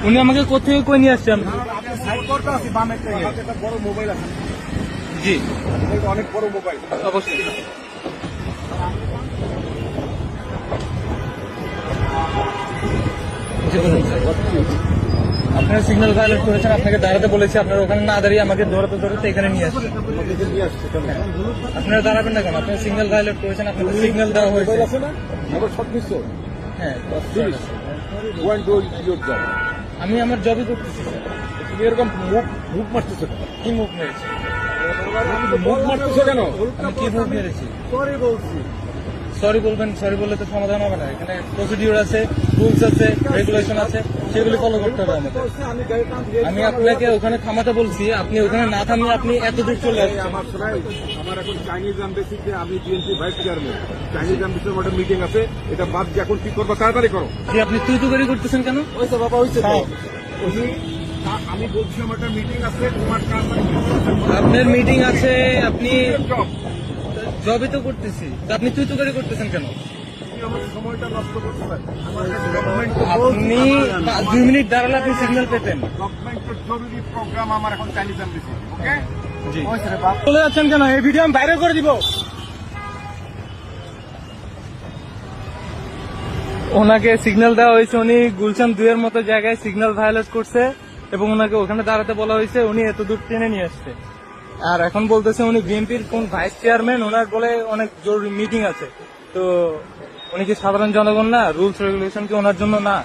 উনি আমাকে কোথায় কই নিয়ে আসছেন? একটা বড় মোবাইল আছে, জি অনেক বড় মোবাইল। অবশ্যই। জি বলুন স্যার। আপনারা সিগন্যাল ভায়োলেট করেছেন, আপনাকে দাঁড়াতে বলেছে, আপনারা ওখানে না দাঁড়িয়ে আমাকে ধরতে এখানে নিয়ে আসছেন। আপনারা দাঁড়াবেন না কেন? আপনারা সিগন্যাল ভায়োলেট করেছেন, আপনাদের সিগন্যাল দেওয়া হয়েছে। মোবাইল আছে না, আমার সব মিস। হ্যাঁ, Go and do your job. আমি আমার জবই করতেছি স্যার। তুমি এরকম মুখ মারতেছো কেন? কি মুখ মেরেছি? মুখ মারতেছো কেন? আমি কি মুখ মেরেছি? সরি বলছি। সরি বলবেন, সরি বললে তো সমাধান হবে না। এখানে প্রসিডিউর আছে, রুলস আছে, রেগুলেশন আছে, সেগুলি ফলো করতে হবে আমাদের। আমি আপনাকে ওখানে থামাতে বলছি, আপনি ওখানে না থামিয়ে আপনি এত দূর চলে আসছেন। আমার শোনাই, আমার এখন চাইনিজ এমবেসিতে আমি বিএনপি ভাইস চেয়ারম্যান, চাইনিজ এমবেসির একটা মিটিং আছে, এটা বাদ দিয়ে এখন কি করবো তাড়াতাড়ি করো। জি, আপনি তুই করতেছেন কেন? হয়েছে বাবা, হয়েছে। আমি বলছি আমার একটা মিটিং আছে, তোমার আপনার মিটিং আছে, আপনি জবই তো করতেছি, তা আপনি তুই করতেছেন কেন? সময়টা নষ্ট করতে পারে। আপনি 2 মিনিট দাঁড়ালে আপনি সিগন্যাল পেতেন। গভর্নমেন্টের জরুরি প্রোগ্রাম আমার এখন চাইনিজ এমবেসি। ওকে, জি চলে যাচ্ছেন কেন? এই ভিডিও আমি ভাইরাল করে দিব। ওনাকে সিগন্যাল দেওয়া হয়েছে, উনি গুলশান 2 এর মতো জায়গায় সিগন্যাল ভায়োলেট করছে এবং ওনাকে ওখানে দাঁড়াতে বলা হয়েছে, উনি এত দূর টেনে নিয়ে আসছে। আর এখন বলতেছে উনি বিএনপির কোন ভাইস চেয়ারম্যান, ওনার বলে অনেক জরুরি মিটিং আছে। তো উনি কি সাধারণ জনগণ না? রুলস রেগুলেশন কি ওনার জন্য না?